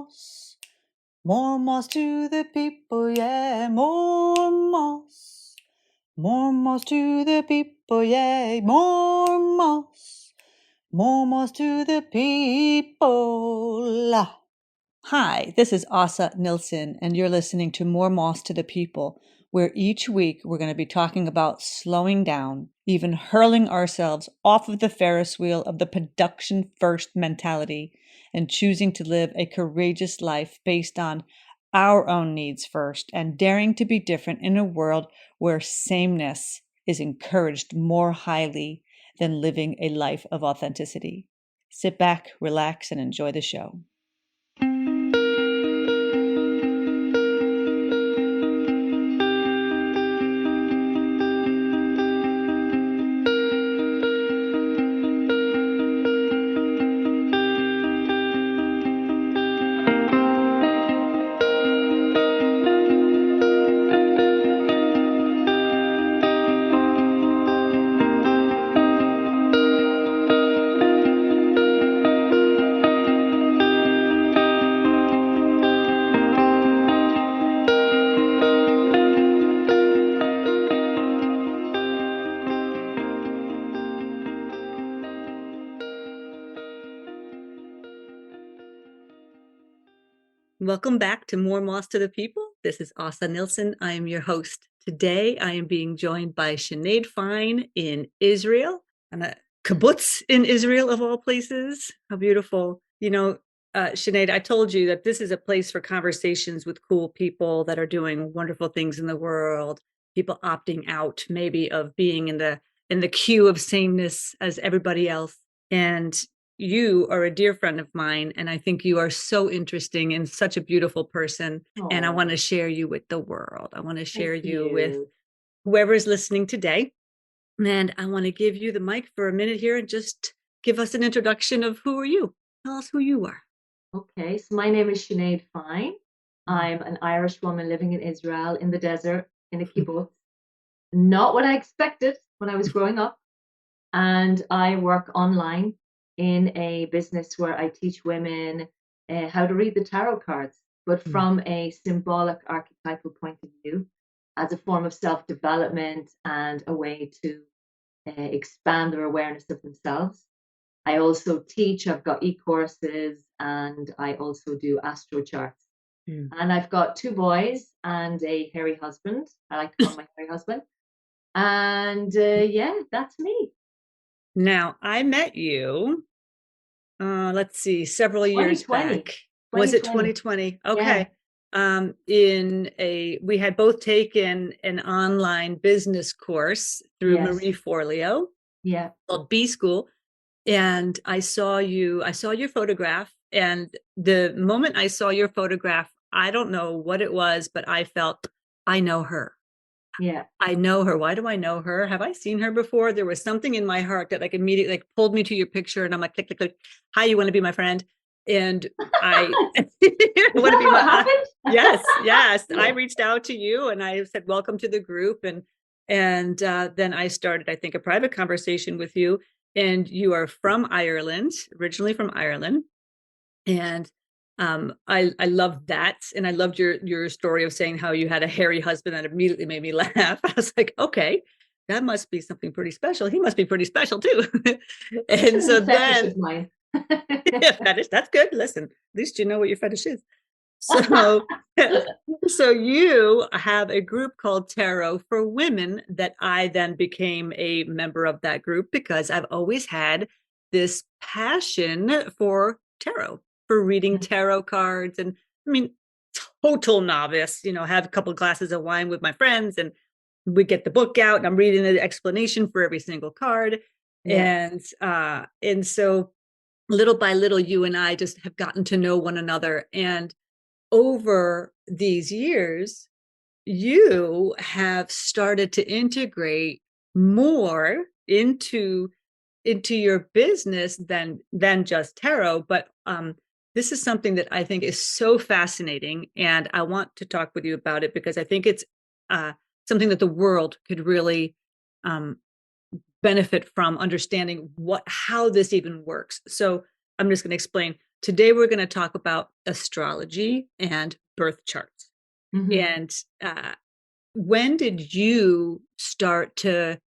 moss. More moss to the people, yeah, more moss. More moss to the people, yeah, more moss. More moss to the people. Hi, this is Asa Nilsson, and you're listening to More Moss to the People, where each week we're going to be talking about slowing down, even hurling ourselves off of the Ferris wheel of the production first mentality, and choosing to live a courageous life based on our own needs first, and daring to be different in a world where sameness is encouraged more highly than living a life of authenticity. Sit back, relax, and enjoy the show. Welcome back to More Moss to the People. This is Asa Nilsson. I am your host. Today, I am being joined by Sinead Fine in Israel, and a kibbutz in Israel, of all places. How beautiful. Sinead, I told you that this is a place for conversations with cool people that are doing wonderful things in the world, people opting out maybe of being in the queue of sameness as everybody else. And you are a dear friend of mine, and I think you are so interesting and such a beautiful person. Aww. And I want to share you with the world. I want to share you with whoever is listening today. And I want to give you the mic for a minute here and just give us an introduction of who are you? Tell us who you are. Okay, so my name is Sinead Fine. I'm an Irish woman living in Israel in the desert in a kibbutz. Not what I expected when I was growing up. And I work online in a business where I teach women how to read the tarot cards, but from a symbolic archetypal point of view, as a form of self-development and a way to expand their awareness of themselves. I also teach, I've got e-courses, and I also do astro charts. And I've got 2 boys and a hairy husband. I like to call my hairy husband. And yeah, that's me. Now, I met you, let's see, several years back. Was it 2020? Okay. Yeah. We had both taken an online business course through Marie Forleo. Yeah. Called B School. And I saw your photograph. And the moment I saw your photograph, I don't know what it was, but I felt, I know her. Yeah. I know her. Why do I know her? Have I seen her before? There was something in my heart that immediately pulled me to your picture, and I'm like, click, click, click. Hi, you want to be my friend? And I want to be what happened? Yes. I reached out to you and I said, welcome to the group. And then I started, I think, a private conversation with you. And you are from Ireland, originally from Ireland. And I loved that. And I loved your story of saying how you had a hairy husband. That immediately made me laugh. I was like, okay, that must be something pretty special. He must be pretty special too. And so then that's good. Listen, at least you know what your fetish is. So so you have a group called Tarot for Women that I then became a member of that group because I've always had this passion for tarot, for reading tarot cards. And I mean, total novice, have a couple of glasses of wine with my friends and we get the book out and I'm reading the explanation for every single card. Yeah. And so little by little, you and I just have gotten to know one another. And over these years, you have started to integrate more into your business than just tarot. But this is something that I think is so fascinating, and I want to talk with you about it because I think it's something that the world could really benefit from understanding how this even works. So I'm just going to explain. Today we're going to talk about astrology and birth charts. Mhm. And when did you start to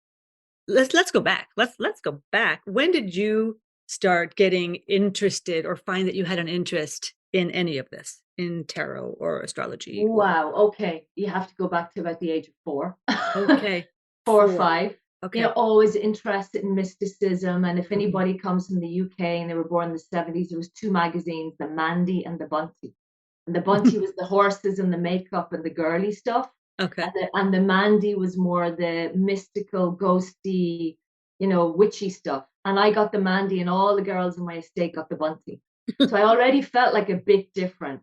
let's go back. Let's go back. When did you start getting interested or find that you had an interest in any of this, in tarot or astrology or Wow, okay. You have to go back to about the age of 4. okay, 4 or four. 5. Okay. Always interested in mysticism, and if Mhm. anybody comes from the UK and they were born in the 70s, there was 2 magazines, the Mandy and the Bunty. And the Bunty was the horses and the makeup and the girly stuff, Okay. and the Mandy was more the mystical, ghosty, witchy stuff. And I got the Mandy, and all the girls in my estate got the Bunty. So I already felt like a bit different.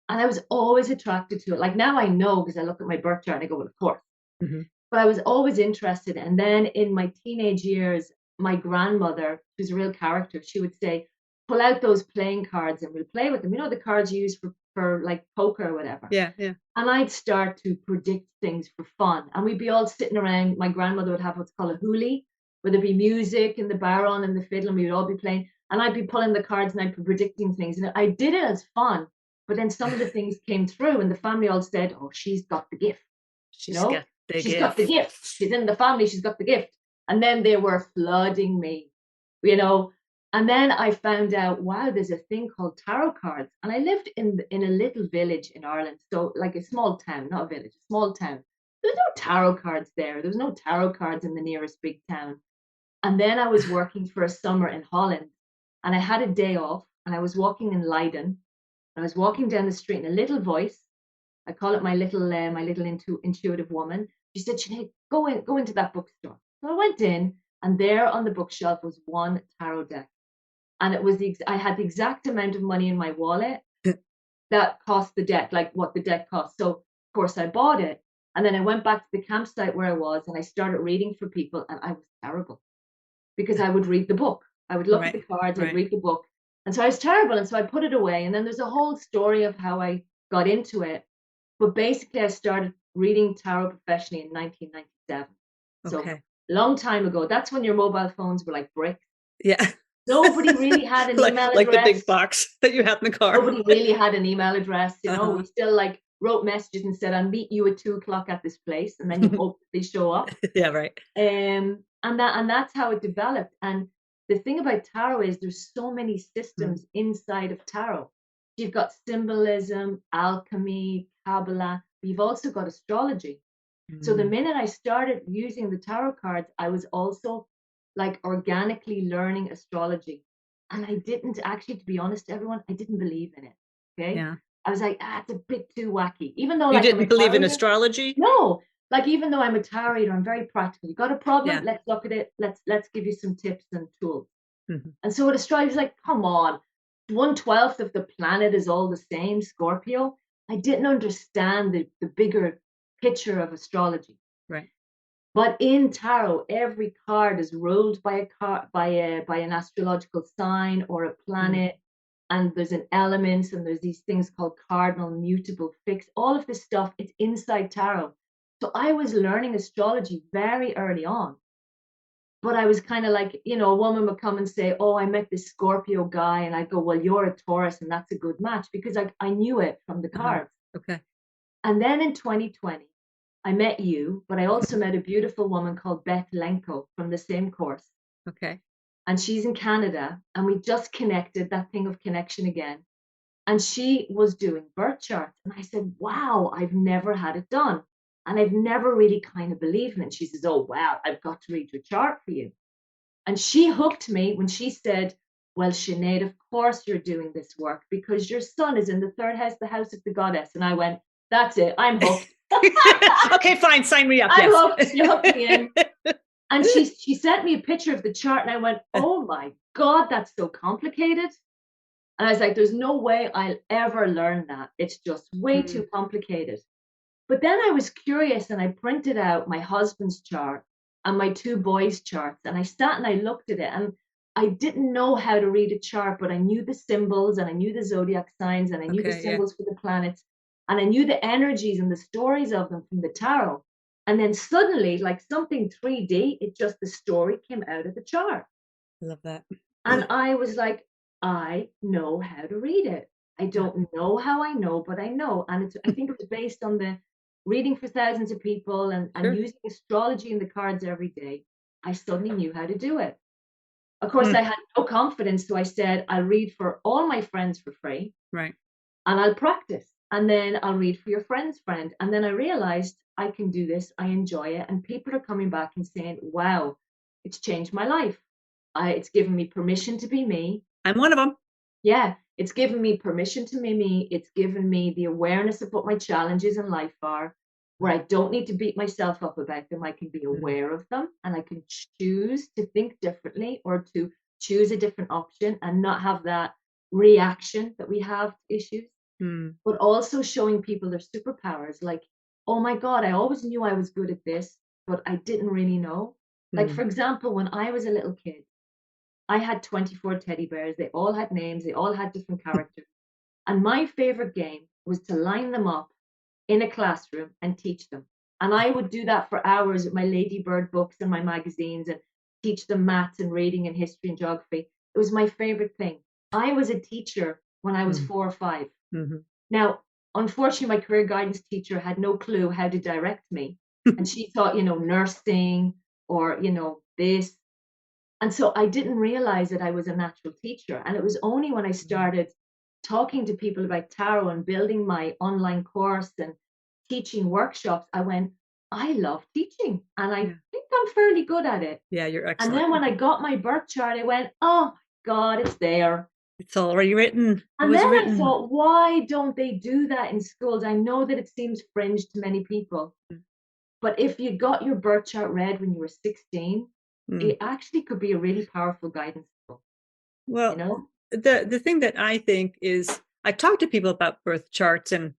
And I was always attracted to it. Like now I know because I look at my birth chart and I go, well, of course. Mhm. But I was always interested. And then in my teenage years, my grandmother, who's a real character, she would say, pull out those playing cards and we'll play with them. You know, the cards you use for like poker or whatever. Yeah, yeah. And I'd start to predict things for fun. And we'd be all sitting around. My grandmother would have what's called a hoolie, where there'd be music and the baron and the fiddle, and we would all be playing. And I'd be pulling the cards and I'd be predicting things. And I did it as fun. But then some of the things came through, and the family all said, oh, she's got the gift. You She's know, got the she's got the gift. gift. She's in the family. She's got the gift. And then they were flooding me, you know. And then I found out, wow, there's a thing called tarot cards. And I lived in a little village in Ireland. So like a small town, not a village, a small town. There's no tarot cards there. There's no tarot cards in the nearest big town. And then I was working for a summer in Holland, and I had a day off, and I was walking in Leiden. I was walking down the street, and a little voice, I call it my little intuitive woman. She said, Sinead, go into that bookstore. So I went in, and there on the bookshelf was one tarot deck. And it was I had the exact amount of money in my wallet that cost the deck, like what the deck cost. So of course I bought it. And then I went back to the campsite where I was, and I started reading for people, and I was terrible because I would read the book. I would look at Right. the cards, I'd Right. read the book. And so I was terrible. And so I put it away. And then there's a whole story of how I got into it. But basically, I started reading tarot professionally in 1997. So Okay. long time ago. That's when your mobile phones were like bricks. Yeah. Nobody really had an email Like the address. big box that you had in the car. Nobody really had an email address. Uh-huh. We still like wrote messages and said, I'll meet you at 2 o'clock at this place. And then you hope they show up. Yeah, right. And that's how it developed. And the thing about tarot is there's so many Mm. systems inside of tarot. You've got symbolism, alchemy, Kabbalah, but you've also got astrology. So the Mm. minute I started using the tarot cards, I was also like organically learning astrology. And I didn't actually, to be honest, everyone, I didn't believe in it. Okay. Yeah. I was like, it's a bit too wacky. Even though You like I'm a didn't believe tarot in reader, astrology? no, like even though I'm a tarot reader, I'm very practical. You got a problem? Yeah. Let's look at it. Let's give you some tips and tools. Mhm. And so with astrology, it's like, come on, 1/12 of the planet is all the same, Scorpio. I didn't understand the bigger picture of astrology. Right. But in tarot, every card is ruled by a card by an astrological sign or a Mm. planet, and there's an elements, and there's these things called cardinal, mutable, fixed. All of this stuff, it's inside tarot. So I was learning astrology very early on. But I was kind of like, a woman would come and say, oh, I met this Scorpio guy. And I go, well, you're a Taurus and that's a good match because I knew it from the Uh-huh. cards. Okay. And then in 2020, I met you, but I also met a beautiful woman called Beth Lenko from the same course. Okay. And she's in Canada. And we just connected, that thing of connection again. And she was doing birth charts. And I said, wow, I've never had it done. And I've never really kind of believed in it. And she says, oh, wow, I've got to read your chart for you. And she hooked me when she said, well, Sinead, of course you're doing this work because your son is in the third house, the house of the goddess. And I went, that's it, I'm hooked. Okay, fine, sign me up. I'm Yes. hooked. She hooked me in. And she sent me a picture of the chart and I went, oh my God, that's so complicated. And I was like, there's no way I'll ever learn that. It's just way Mm. too complicated. But then I was curious and I printed out my husband's chart and my 2 boys' charts. And I sat and I looked at it and I didn't know how to read a chart, but I knew the symbols and I knew the zodiac signs and I knew the Okay, yeah. symbols for the planets and I knew the energies and the stories of them from the tarot. And then suddenly, like something 3D, the story came out of the chart. I love that. And I was like, I know how to read it. I Yeah. don't know how I know, but I know. And I think it was based on the reading for thousands of people and Sure. using astrology and the cards every day. I suddenly knew how to do it. Of course, Mm, I had no confidence, so I said, I'll read for all my friends for free right. and I'll practice. And then I'll read for your friend's friend. And then I realized I can do this. I enjoy it. And people are coming back and saying, wow, it's changed my life. It's given me permission to be me. I'm one of them. Yeah, it's given me permission to be me. It's given me the awareness of what my challenges in life are, where I don't need to beat myself up about them. I can be Mm, aware of them and I can choose to think differently or to choose a different option and not have that reaction that we have to issues, mm, but also showing people their superpowers. Like, oh my God, I always knew I was good at this, but I didn't really know. Like, for mm, example, when I was a little kid, I had 24 teddy bears. They all had names, they all had different characters. And my favorite game was to line them up in a classroom and teach them. And I would do that for hours with my Ladybird books and my magazines and teach them maths and reading and history and geography. It was my favorite thing. I was a teacher when I was mm, 4 or 5. mhm. Now, unfortunately, my career guidance teacher had no clue how to direct me. And she thought, nursing or, this. And so I didn't realize that I was a natural teacher. And it was only when I Mm, started talking to people about tarot and building my online course and teaching workshops, I went, I love teaching and I yeah. think I'm fairly good at it. Yeah, you're And excellent. then when I got my birth chart, I went, oh my God, it's there. It's already written. It And was then I written. thought, why don't they do that in schools? I know that it seems fringe to many people, Mm, but if you got your birth chart read when you were 16, mm. it actually could be a really powerful guidance tool, you Well, know? the thing that I think is I talk to people about birth charts and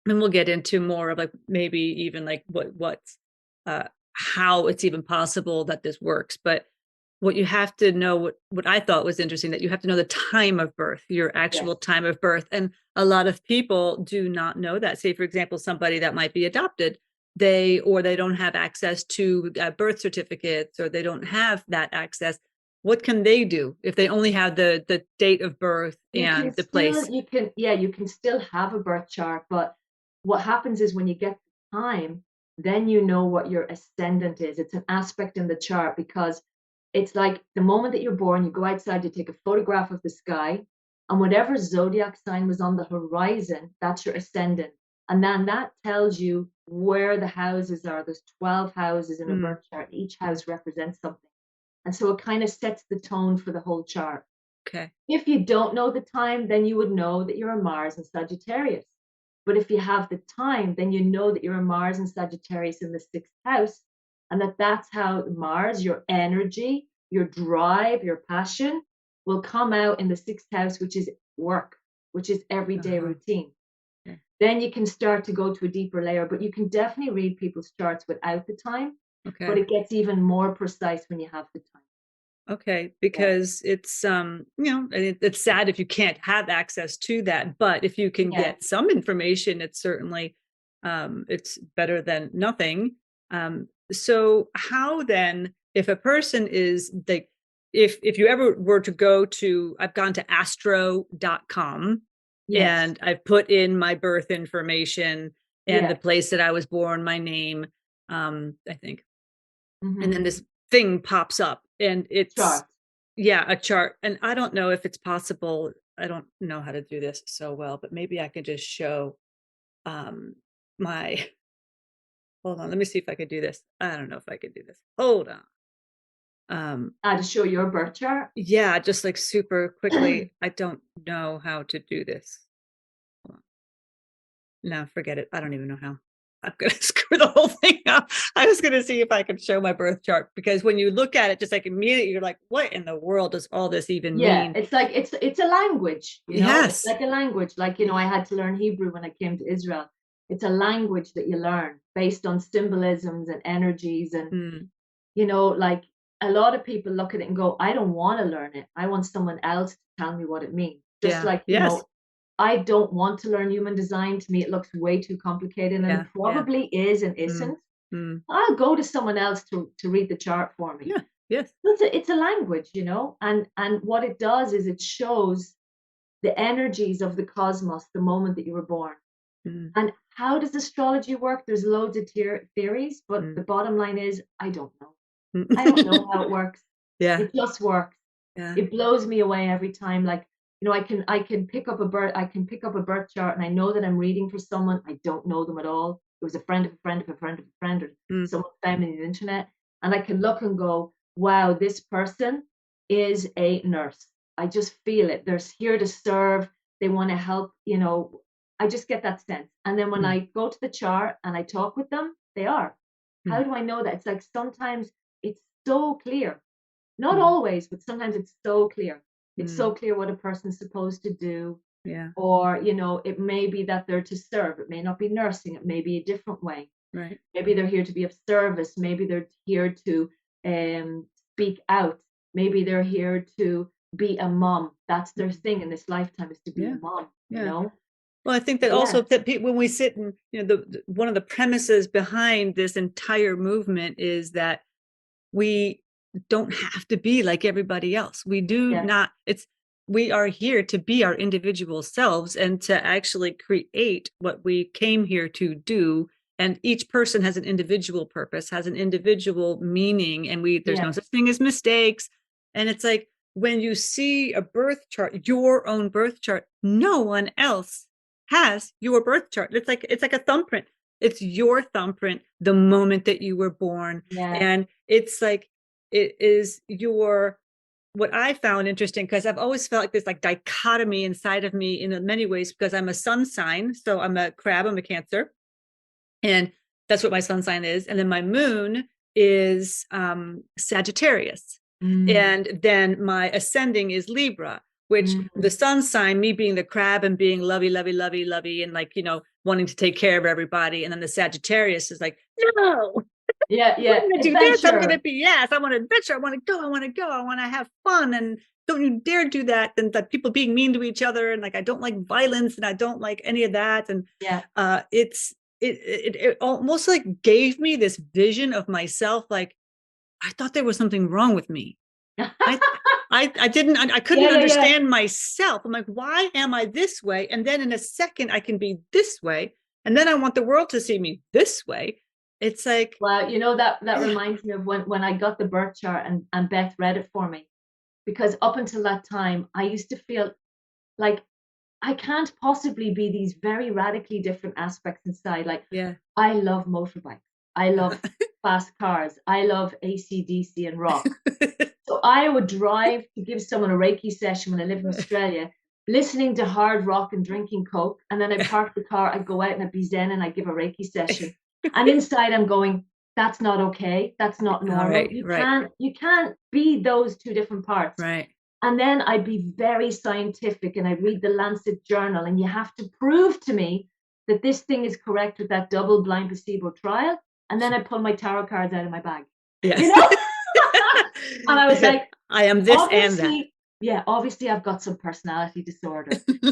we'll get into more of like maybe even like what's how it's even possible that this works. But what you have to know, what I thought was interesting, that you have to know the time of birth, your Yes. actual time of birth. And a lot of people do not know that. Say, for example, somebody that might be adopted, they don't have access to birth certificates, or they don't have that access. What can they do if they only have the date of birth and the place? You can still have a birth chart, but what happens is when you get the time, then you know what your ascendant is. It's an aspect in the chart because it's like the moment that you're born, you go outside to take a photograph of the sky, and whatever zodiac sign was on the horizon, that's your ascendant. And then that tells you where the houses are. There's 12 houses in a Mm, birth chart. Each house represents something. And so it kind of sets the tone for the whole chart. okay. If you don't know the time, then you would know that you're a Mars and Sagittarius. But if you have the time, then you know that you're a Mars and Sagittarius in the sixth house, and that's how Mars, your energy, your drive, your passion, will come out in the sixth house, which is work, which is everyday Uh-huh. routine. Okay. Then you can start to go to a deeper layer, but you can definitely read people's charts without the time, but Okay. it gets even more precise when you have the time. Okay, Yeah. because it's and it's sad if you can't have access to that, but if you can Yeah. get some information, it's certainly it's better than nothing. So how then, if a person is like, if you ever were to go to, I've gone to astro.com Yes. and I've put in my birth information and the Yeah. place that I was born, my name, I think, and Hmm. then this thing pops up and it's, Chart. yeah, a chart. And I don't know if it's possible. I don't know how to do this so well, but maybe I can just show um my hold on, let me see if I could do this. I don't know if I could do this. Hold on. To show your birth chart. Yeah, just like super quickly. I don't know how to do this. Hold on. No, forget it. I don't even know how. I'm gonna screw the whole thing up. I was gonna see if I could show my birth chart, because when you look at it, just like immediately, you're like, "What in the world does all this even Yeah, mean?" it's like it's a language, It's Yes. like a language. Like, I had to learn Hebrew when I came to Israel. It's a language that you learn based on symbolisms and energies and Mm, like a lot of people look at it and go, I don't want to learn it. I want someone else to tell me what it means. Just yeah. like, Yes. I don't want to learn human design. To me, it looks way too complicated and Yeah. it Yeah. probably is and Mm, isn't. mm. I'll go to someone else to read the chart for me. Yeah. Yes. It's a language, and what it does is it shows the energies of the cosmos the moment that you were born. Mm, And how does astrology work? There's loads of theories, but mm. the bottom line is I don't know. I don't know Mm. how it works. Yeah. It just works. Yeah. It blows me away every time. Like, I can pick up a birth chart and I know that I'm reading for someone. I don't know them at all. It was a friend of a friend of a friend of a friend, or Mm, someone found me on the internet. And I can look and go, wow, this person is a nurse. I just feel it. They're here to serve. They want to help. I just get that sense. And then when mm, I go to the chart and I talk with them, they are. mm, How do I know that? It's like sometimes it's so clear. Not mm, always, but sometimes it's so clear. It's mm. so clear what a person's supposed to do. Yeah. Or, it may be that they're to serve. It may not be nursing. It may be a different way. Right. Maybe they're here to be of service. Maybe they're here to speak out. Maybe they're here to be a mom. That's their Mm. thing in this lifetime, is to be a Yeah. mom, you Yeah. know? Well, I think that So, also yeah. that when we sit and, one of the premises behind this entire movement is that we don't have to be like everybody else. We do Yeah. not, we are here to be our individual selves and to actually create what we came here to do. And each person has an individual purpose, has an individual meaning, and there's no Yeah. such thing as mistakes. And it's like when you see a birth chart, your own birth chart, no one else has your birth chart. It's like a thumbprint. It's your thumbprint the moment that you were born. Yeah. And it's like it is what I found interesting, because I've always felt like this like dichotomy inside of me in many ways, because I'm a sun sign. So I'm a crab, I'm a Cancer. And that's what my sun sign is. And then my moon is Sagittarius. Mm, And then my ascending is Libra, which the mm. sun sign, me being the crab and being lovey, lovey, lovey, lovey, and like, wanting to take care of everybody. And then the Sagittarius is like, no, Yeah. we're Yeah. going to do this. I'm going to Adventure. be, yes, I want to adventure. I want to go. I want to go. I want to have fun. And don't you dare do that. And that people being mean to each other. And like, I don't like violence and I don't like any of that. And Yeah. it almost like gave me this vision of myself. Like, I thought there was something wrong with me. I, I couldn't Yeah. Yeah. Yeah. understand myself. I'm like, why am I this way? And then in a second, I can be this way. And then I want the world to see me this way. It's like, Well, that reminds me of when I got the birth chart and Beth read it for me. Because up until that time, I used to feel like I can't possibly be these very radically different aspects inside. Like, yeah. I love motorbikes. I love fast cars. I love AC/DC and rock. So I would drive to give someone a Reiki session when I lived in Australia, listening to hard rock and drinking Coke. And then I'd park the car, I'd go out and I'd be zen and I'd give a Reiki session. And inside I'm going, that's not okay. That's not All normal. right, You right, can't, you can't be those two different parts. right. And then I'd be very scientific and I'd read the Lancet journal, and you have to prove to me that this thing is correct with that double blind placebo trial. And then I pull my tarot cards out of my bag, you Yes. know? And I was like, I am this and that. obviously I've got some personality disorder.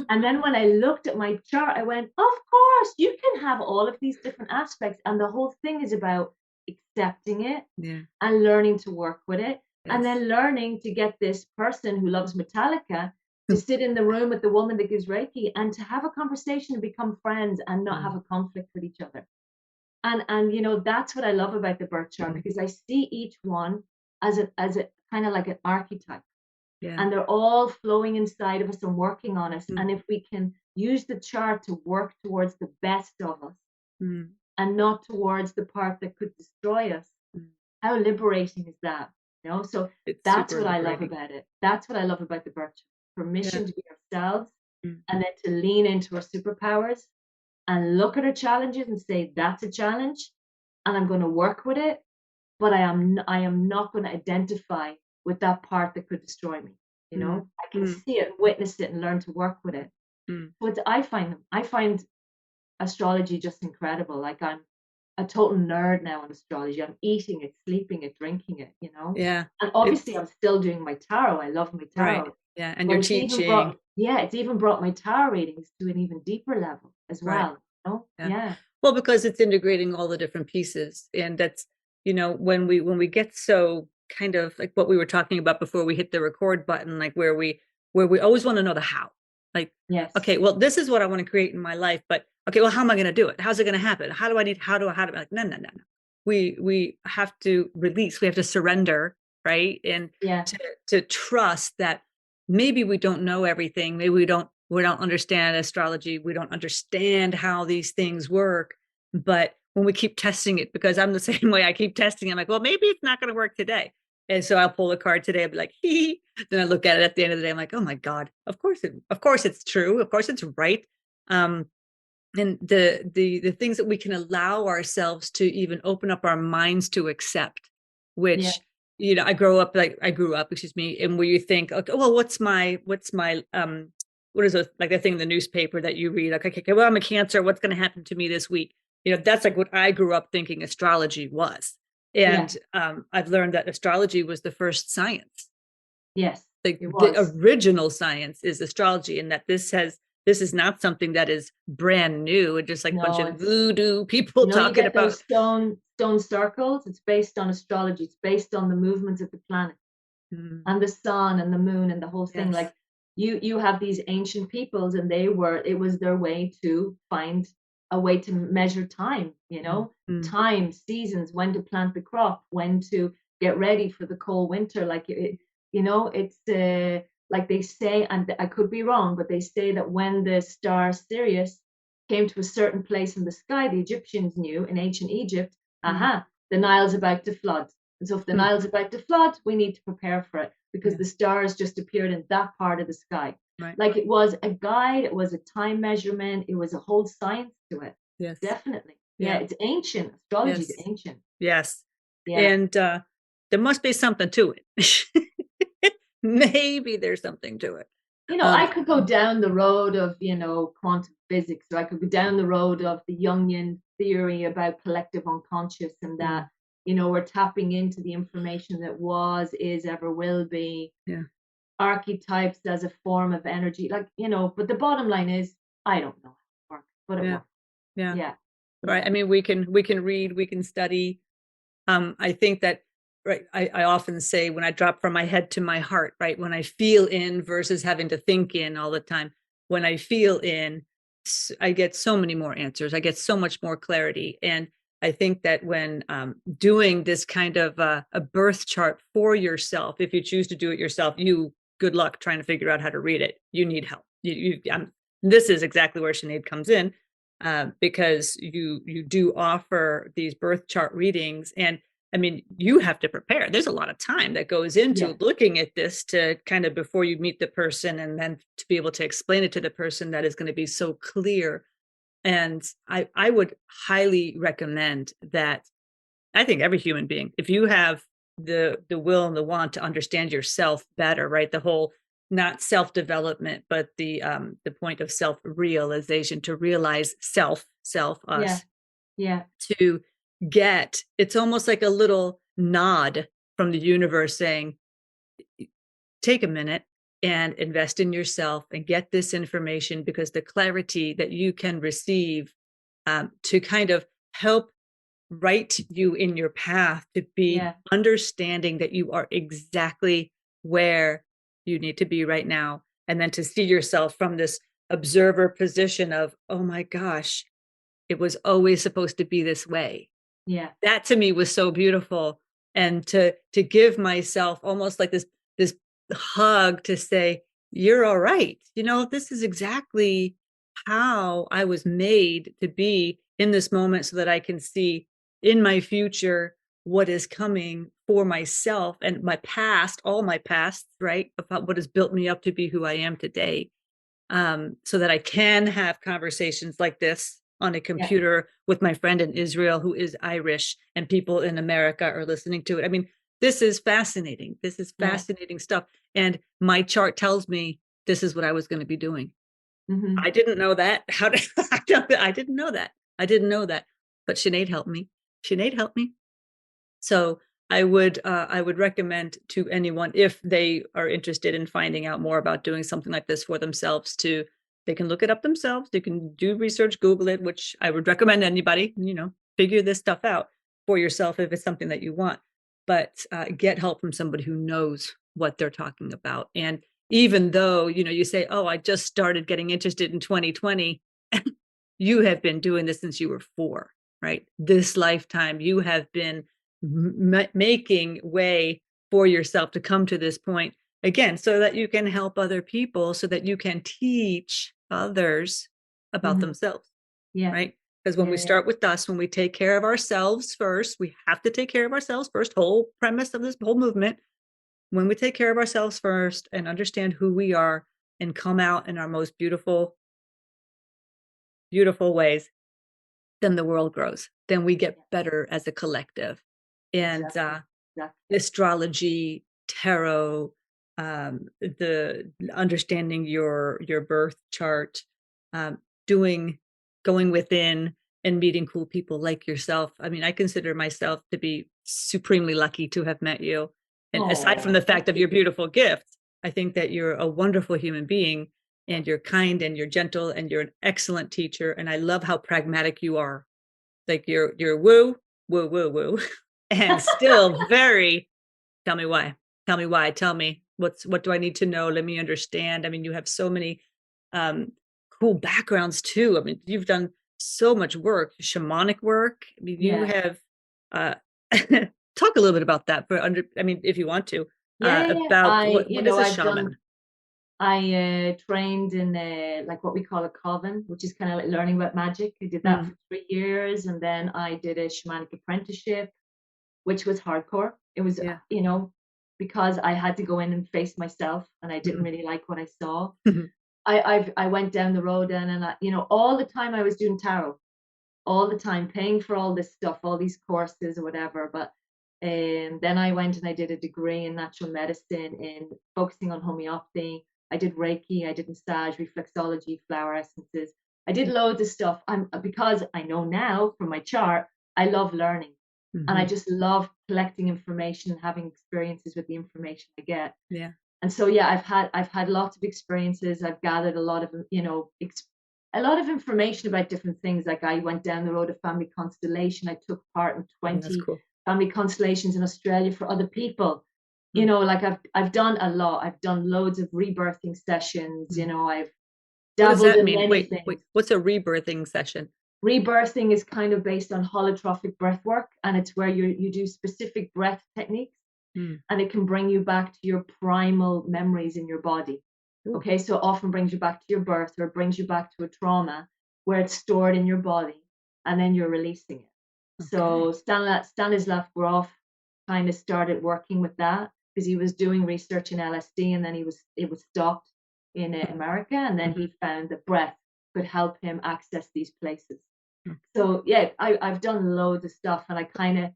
And then when I looked at my chart, I went, of course, you can have all of these different aspects. And the whole thing is about accepting it Yeah. and learning to work with it. And Yes. then learning to get this person who loves Metallica to sit in the room with the woman that gives Reiki and to have a conversation and become friends and not have a conflict with each other. And that's what I love about the birth chart, because I see each one as a kind of like an archetype, Yeah. and they're all flowing inside of us and working on us. Mm. And if we can use the chart to work towards the best of us Mm. and not towards the part that could destroy us, Mm. how liberating is that? So It's that's super what I love liberating. about it. That's what I love about the birth chart. Yeah. Permission to be ourselves, Mm. and then to lean into our superpowers and look at our challenges and say, that's a challenge and I'm going to work with it, but I am not going to identify with that part that could destroy me. Mm. I can Mm. see it, witness it, and learn to work with it. Mm. But I find astrology just incredible. Like, I'm a total nerd now on astrology. I'm eating it, sleeping it, drinking it. Yeah. And It's obviously I'm still doing my tarot. I love my right. tarot. Yeah. And But you're it's even teaching. brought yeah, it's even brought my tarot readings to an even deeper level as Right. well. Yeah. Yeah. Well, because it's integrating all the different pieces. And that's, when we get so kind of like what we were talking about before we hit the record button, like where we always want to know the how. Like, Yes. okay, well, this is what I want to create in my life, but okay, well, how am I going to do it? How's it going to happen? How do I like, no. We have to release, we have to surrender, right? And Yeah. to trust that maybe we don't know everything. Maybe we don't understand astrology. We don't understand how these things work. But when we keep testing it, because I'm the same way, I keep testing. I'm like, well, maybe it's not going to work today. And so I'll pull a card today. I'll be like, hee. Then I look at it at the end of the day. I'm like, oh my God, of course it's true. Of course it's right. And the things that we can allow ourselves to even open up our minds to accept, Yeah. which, you know, I grew up, excuse me, and where you think, okay, well, what is it, like the thing in the newspaper that you read, like, okay, well, I'm a Cancer, what's going to happen to me this week? You know, that's like what I grew up thinking astrology was. Yeah. And I've learned that astrology was the first science. Yes. Like It the was. original science is astrology, and that this is not something that is brand new and just like a bunch No, of it's, voodoo people you know, you talking get about. those stone circles. It's based on astrology. It's based on the movements of the planet Mm, and the sun and the moon and the whole thing. yes. Like you have these ancient peoples, and it was their way to find a way to measure time, Mm, mm, time, seasons, when to plant the crop, when to get ready for the cold winter. Like it's like they say, and I could be wrong, but they say that when the star Sirius came to a certain place in the sky, the Egyptians knew in ancient Egypt, mm, aha, the Nile's about to flood. And so if the mm. Nile's about to flood, we need to prepare for it because Yeah, the stars just appeared in that part of the sky. right. Like it was a guide, it was a time measurement, it was a whole science to it. Yes. Definitely. Yeah, Yeah. it's ancient. Astrology is Yes. ancient. Yes. Yeah. And there must be something to it. Maybe there's something to it. I Um, could go down the road of, quantum physics, or I could go down the road of the Jungian theory about collective unconscious and mm, that, we're tapping into the information that was, is, ever will be, yeah. archetypes as a form of energy. Like, but the bottom line is, I don't know how it works, but it Yeah. works. Yeah. Yeah. Right. Yeah. I mean, we can read, we can study. I think that, right, I often say when I drop from my head to my heart, right, when I feel in versus having to think in all the time, when I feel in, I get so many more answers. I get so much more clarity. And I think that when doing this kind of a birth chart for yourself, if you choose to do it yourself, good luck trying to figure out how to read it. You need help. This is exactly where Sinead comes in, because you do offer these birth chart readings. And I mean, you have to prepare. There's a lot of time that goes Yeah. into looking at this to kind of before you meet the person, and then to be able to explain it to the person that is going to be so clear. And I would highly recommend that. I think every human being, if you have the will and the want to understand yourself better, right? The whole not self development, but the point of self realization, to realize self Yeah. us, Yeah. to get, it's almost like a little nod from the universe saying, take a minute and invest in yourself and get this information, because the clarity that you can receive to kind of help write you in your path to be Yeah. understanding that you are exactly where you need to be right now. And then to see yourself from this observer position of, oh my gosh, it was always supposed to be this way. Yeah. That to me was so beautiful. And to give myself almost like this hug to say, you're all right. You know, this is exactly how I was made to be in this moment, so that I can see in my future what is coming for myself and my past, all my past, right? About what has built me up to be who I am today. So that I can have conversations like this on a Yeah. computer with my friend in Israel who is Irish, and people in America are listening to it. I mean, this is fascinating. This is Yeah. fascinating stuff. And my chart tells me this is what I was going to be doing. Mm-hmm. I didn't know that. How did I didn't know that. I didn't know that. But Sinead helped me. Sinead helped me. So I would recommend to anyone, if they are interested in finding out more about doing something like this for themselves, to they can look it up themselves. They can do research, Google it, which I would recommend anybody, figure this stuff out for yourself if it's something that you want. but get help from somebody who knows what they're talking about. And even though, you say, oh, I just started getting interested in 2020, you have been doing this since you were 4, right? This lifetime, you have been making way for yourself to come to this point again, so that you can help other people, so that you can teach others about themselves, Yeah. right? Because when we start with us, when we take care of ourselves first, we have to take care of ourselves first. Whole premise of this whole movement. When we take care of ourselves first and understand who we are and come out in our most beautiful, beautiful ways, then the world grows. Then we get better as a collective. And Exactly. astrology, tarot, the understanding your birth chart, um, going within and meeting cool people like yourself. I mean, I consider myself to be supremely lucky to have met you. And aside from the fact of your beautiful gift, I think that you're a wonderful human being, and you're kind and you're gentle and you're an excellent teacher. And I love how pragmatic you are. Like you're woo, woo, woo, woo, and still very, tell me why. Tell me why. Tell me what do I need to know? Let me understand. I mean, you have so many um cool backgrounds too. I mean, you've done so much work, shamanic work. I mean, you have uh talk a little bit about that I mean, if you want to, Yeah. about I, what is a I've done. shaman? I trained in like what we call a coven, which is kind of like learning about magic. I did that Mm, for 3 years, and then I did a shamanic apprenticeship, which was hardcore. It was, yeah. because I had to go in and face myself, and I didn't Mhm. really like what I saw. Mhm. I went down the road, and I, all the time I was doing tarot, all the time, paying for all this stuff, all these courses or whatever. But then I went and I did a degree in natural medicine in focusing on homeopathy. I did Reiki, I did massage, reflexology, flower essences. I did loads of stuff. Because I know now from my chart, I love learning. And I Mhm. just love collecting information and having experiences with the information I get. Yeah. And so yeah, I've had lots of experiences. I've gathered a lot of, a lot of information about different things. Like I went down the road of family constellation. I took part in Oh, that's 20 cool. family constellations in Australia for other people. Mm, Like I've done a lot. I've done loads of rebirthing sessions. mm. I've What does dabbled that in mean? many Wait, things. what's a rebirthing session? Rebirthing is kind of based on holotrophic breath work, and it's where you do specific breath techniques, Mm. and it can bring you back to your primal memories in your body. Ooh, Okay, so it often brings you back to your birth, or it brings you back to a trauma where it's stored in your body, and then you're releasing it. okay. So Stanislav Grof kind of started working with that because he was doing research in LSD, and then it was stopped in America, and then Mhm. he found that breath could help him access these places. Mm. So yeah, I've done loads of stuff, and I kind of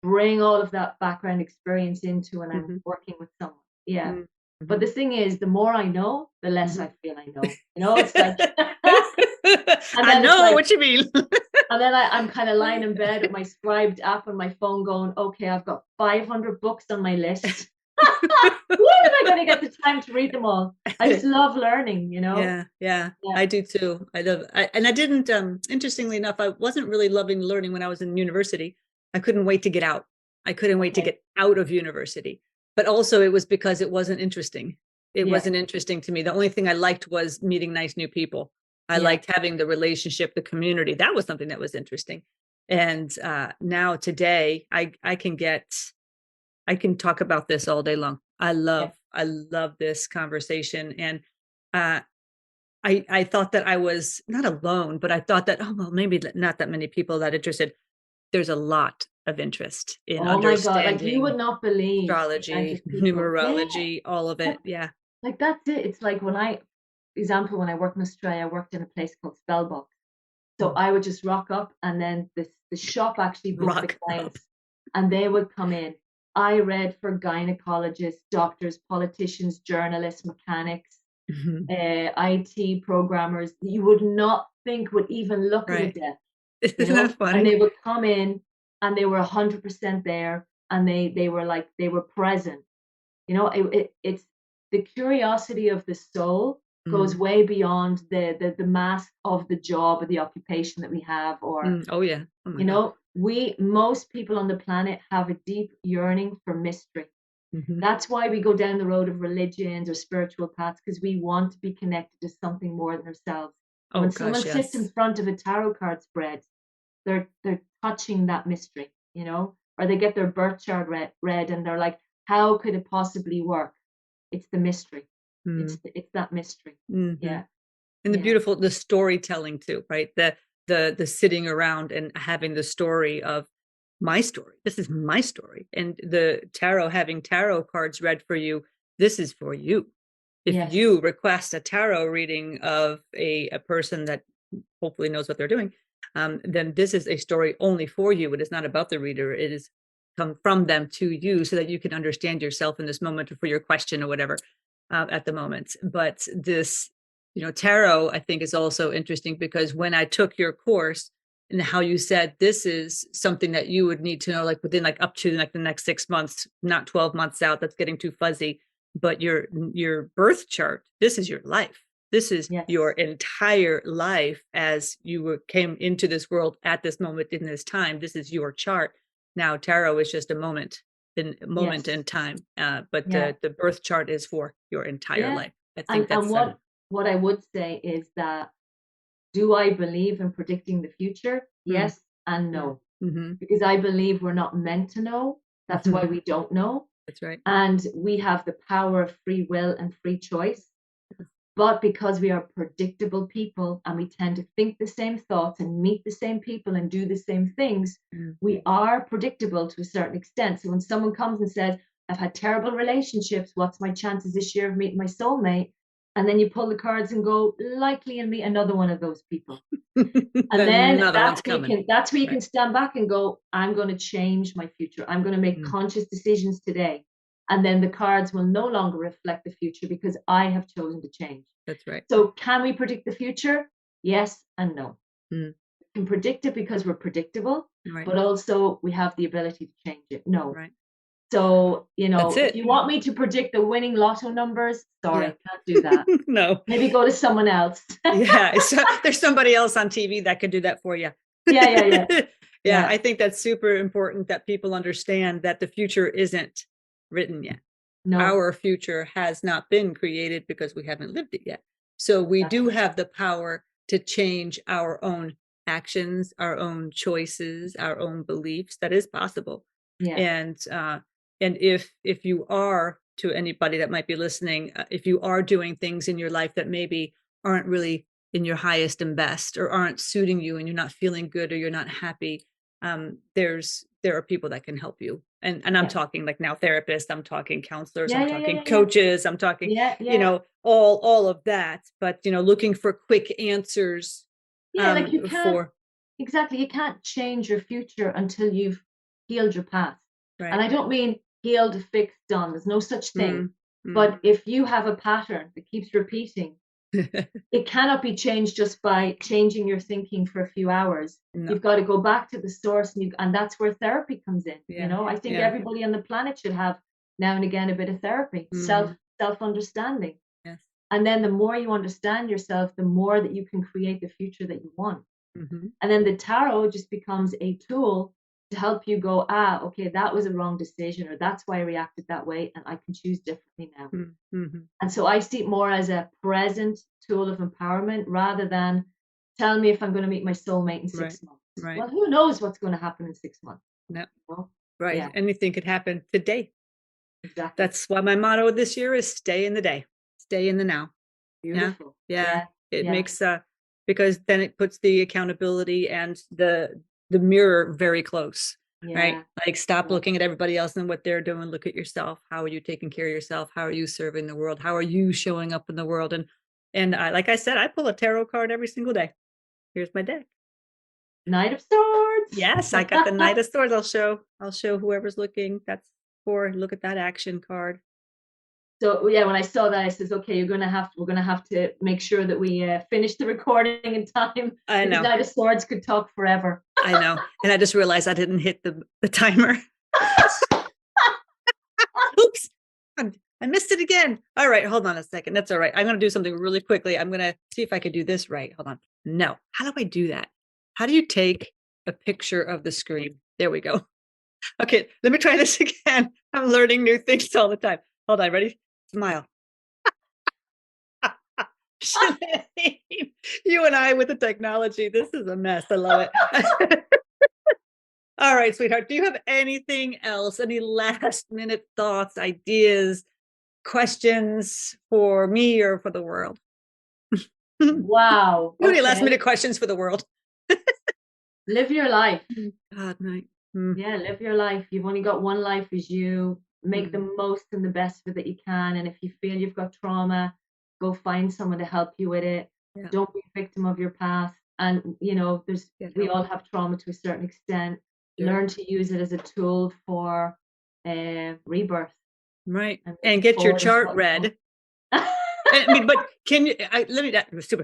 bring all of that background experience into when I'm Mhm. working with someone. Yeah. Mm. But Mhm. the thing is, the more I know, the less Mhm. I feel I know. It's like, and I then it's know like, what you mean. and then I'm kind of lying in bed with my scribed app on my phone going, okay, I've got 500 books on my list. When am I going to get the time to read them all? I just love learning. Yeah, yeah, Yeah. I do too. And I didn't, interestingly enough, I wasn't really loving learning when I was in university. I couldn't wait to get out. I couldn't wait to Okay. get out of university. But also it was because it wasn't interesting. It Yeah. wasn't interesting to me. The only thing I liked was meeting nice new people. I Yeah. liked having the relationship, the community. That was something that was interesting. And now today I can talk about this all day long. Yeah. I love this conversation. And uh I thought that I was not alone, but I thought that, oh, well, maybe not that many people that interested. There's a lot of interest in Oh my God. Like you would understanding not believe the amount astrology, of people. Yeah. numerology, all of That, it. Yeah. like that's it. It's like when I worked in Australia, I worked in a place called Spellbox. So Mm. I would just rock up, and then the shop actually booked the Rock up. clients, and they would come in. I read for gynecologists, doctors, politicians, journalists, mechanics, Mhm. IT programmers. You would not think would even look at a Right. desk, Isn't that and funny? they would come in, and they were 100% there, and they were like they were present. It's the curiosity of the soul goes Mm. way beyond the mask of the job or the occupation that we have, or Mm. Oh, yeah. Oh, my God. most people on the planet have a deep yearning for mystery. Mhm. That's why we go down the road of religions or spiritual paths, because we want to be connected to something more than ourselves. And Oh when someone gosh, sits in yes. front of a tarot card spread, they're touching that mystery, or they get their birth chart read and they're like, how could it possibly work? It's the mystery. Mm. It's that mystery. Mhm. Yeah. And Yeah. the storytelling too, right? The sitting around and having the story of my story. This is my story. And the tarot, having tarot cards read for you, this is for you. If Yes. you request a tarot reading of a person that hopefully knows what they're doing, then this is a story only for you. It is not about the reader. It is come from them to you so that you can understand yourself in this moment or for your question or whatever at the moment. But this, tarot, I think is also interesting because when I took your course and how you said this is something that you would need to know, like within like up to like the next 6 months, not 12 months out, that's getting too fuzzy, but your birth chart, this is your life. This is Yes. your entire life as came into this world at this moment in this time. This is your chart. Now tarot is just a moment Yes. in time, but Yeah. the birth chart is for your entire Yeah. life. I think And that's what I would say is that, do I believe in predicting the future? mm, Yes and yeah. no. Mm-hmm. Because I believe we're not meant to know. That's why we don't know. That's right. And we have the power of free will and free choice. But because we are predictable people and we tend to think the same thoughts and meet the same people and do the same things, Mm. we are predictable to a certain extent. So when someone comes and says, I've had terrible relationships, what's my chances this year of meeting my soulmate? And then you pull the cards and go, likely you'll meet another one of those people. And then Another one's coming. that's where you Right. can stand back and go, I'm going to change my future. I'm going to make Mm. conscious decisions today. And then the cards will no longer reflect the future because I have chosen to change. That's right. So can we predict the future? Yes and no. Mm. We can predict it because we're predictable, Right. but also we have the ability to change it. No. Right. So, That's it. if you want me to predict the winning lotto numbers, sorry, Yeah. can't do that. No. Maybe go to someone else. Yeah. So there's somebody else on TV that could do that for you. Yeah. Yeah. I think that's super important that people understand that the future isn't written yet. No. Our future has not been created because we haven't lived it yet. So we do have the power to change our own actions, our own choices, our own beliefs. That is possible. Yeah. And if you are, to anybody that might be listening, if you are doing things in your life that maybe aren't really in your highest and best or aren't suiting you and you're not feeling good or you're not happy, there are people that can help you. And I'm Yeah. talking like now therapists, I'm talking counselors, I'm talking Yeah. coaches, I'm talking, Yeah. all of that. But looking for quick answers Yeah, like you can't for exactly, you can't change your future until you've healed your past. And right. I don't mean healed, fixed, done. There's no such thing. Mm. But if you have a pattern that keeps repeating, it cannot be changed just by changing your thinking for a few hours. No. You've got to go back to the source, and that's where therapy comes in. Yeah. I think Yeah. everybody on the planet should have now and again a bit of therapy, self understanding. Yes. And then the more you understand yourself, the more that you can create the future that you want. Mm-hmm. And then the tarot just becomes a tool to help you go, okay, that was a wrong decision, or that's why I reacted that way, and I can choose differently now. Mm-hmm. And so I see it more as a present tool of empowerment rather than tell me if I'm going to meet my soulmate in 6 months. Right. Well, who knows what's going to happen in 6 months? No. Well, Right. yeah. Anything could happen today. Exactly. That's why my motto this year is stay in the day, stay in the now. Beautiful. Yeah. It Yeah. makes because then it puts the accountability and the mirror very close. Right. Yeah. Like stop looking at everybody else and what they're doing. Look at yourself. How are you taking care of yourself? How are you serving the world? How are you showing up in the world? And I, like I said, I pull a tarot card every single day. Here's my deck. Knight of Swords. Yes, I got the Knight of Swords. I'll show whoever's looking. That's for look at that action card. So yeah, when I saw that, I says, okay, we're gonna have to make sure that we finish the recording in time. I know. Knight of Swords could talk forever. I know, and I just realized I didn't hit the timer. Oops, I missed it again. All right, hold on a second. That's all right. I'm gonna do something really quickly. I'm gonna see if I could do this right. Hold on. No, how do I do that? How do you take a picture of the screen. There we go. Okay, let me try this again. I'm learning new things all the time. Hold on, ready? Smile. You and I with the technology. This is a mess. I love it. All right, sweetheart. Do you have anything else? Any last minute thoughts, ideas, questions for me or for the world? Wow. Any last Okay. minute questions for the world? Live your life. God night. Yeah, live your life. You've only got one life as you. Make the Mm. most and the best of it that you can. And if you feel you've got trauma, go find someone to help you with it. Yeah. Don't be a victim of your past. And we all have trauma to a certain extent. Sure. Learn to use it as a tool for rebirth. Right. And get your chart read. I mean, but can you let me that was super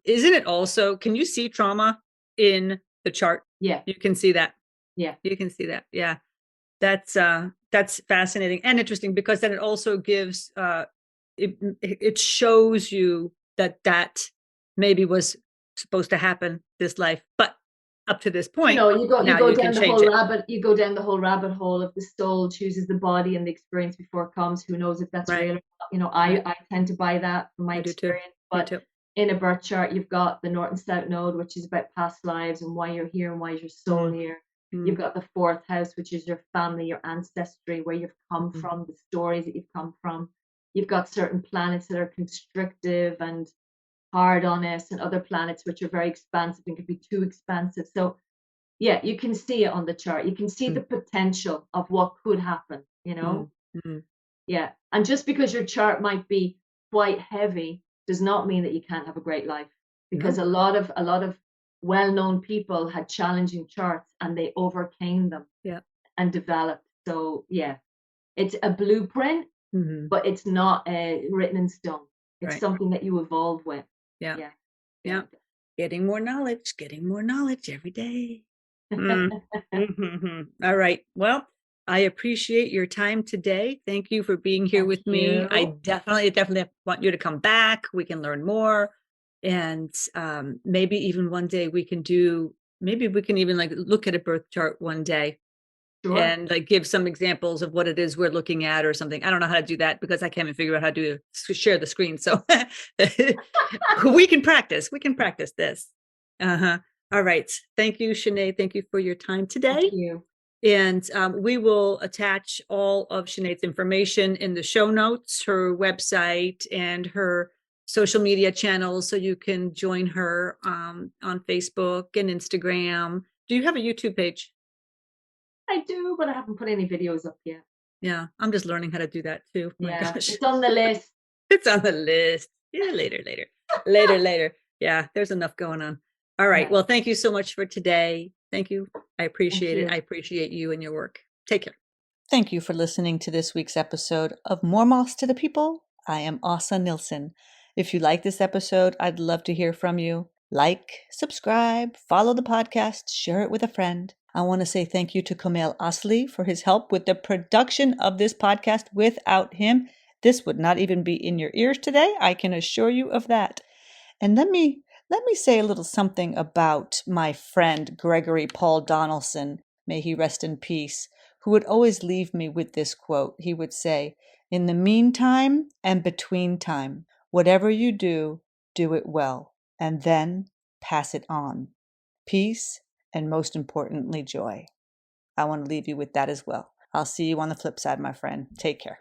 isn't it also, can you see trauma in the chart? Yeah. You can see that. Yeah. You can see that. Yeah. That's fascinating and interesting, because then it also gives it shows you that maybe was supposed to happen this life, but up to this point, You go now you can change it. you go down the whole rabbit hole of the soul chooses the body and the experience before it comes. Who knows if that's Right. real or not? I tend to buy that from my I do too. experience. But in a birth chart, you've got the North and South node, which is about past lives and why you're here and why is your soul here. You've got the fourth house, which is your family, your ancestry, where you've come from, the stories that you've come from. You've got certain planets that are constrictive and hard on us, and other planets which are very expansive and could be too expansive. So yeah, you can see it on the chart. You can see the potential of what could happen, Yeah. And just because your chart might be quite heavy does not mean that you can't have a great life, because a lot of well-known people had challenging charts and they overcame them and developed. So yeah, it's a blueprint, but it's not written in stone. It's something that you evolve with. Yeah. Getting more knowledge every day. All right. Well, I appreciate your time today. Thank you for being here with me. I definitely want you to come back. We can learn more. And maybe even one day maybe we can even like look at a birth chart one day. Sure. And like give some examples of what it is we're looking at or something. I don't know how to do that because I can't even figure out how to share the screen. So we can practice. We can practice this. All right. Thank you, Sinead. Thank you for your time today. Thank you. And we will attach all of Sinead's information in the show notes, her website and her social media channels, so you can join her on Facebook and Instagram. Do you have a YouTube page? I do, but I haven't put any videos up yet. Yeah, I'm just learning how to do that too. My gosh. It's on the list. It's on the list. Yeah, later. Yeah, there's enough going on. All right. Well, thank you so much for today. Thank you. I appreciate it. I appreciate you and your work. Take care. Thank you for listening to this week's episode of More Moths to the People. I am Asa Nilsson. If you like this episode, I'd love to hear from you. Like, subscribe, follow the podcast, share it with a friend. I want to say thank you to Kamel Asli for his help with the production of this podcast. Without him, this would not even be in your ears today. I can assure you of that. And let me say a little something about my friend Gregory Paul Donaldson, may he rest in peace, who would always leave me with this quote. He would say, "In the meantime and between time, whatever you do, do it well, and then pass it on. Peace, and most importantly, joy." I want to leave you with that as well. I'll see you on the flip side, my friend. Take care.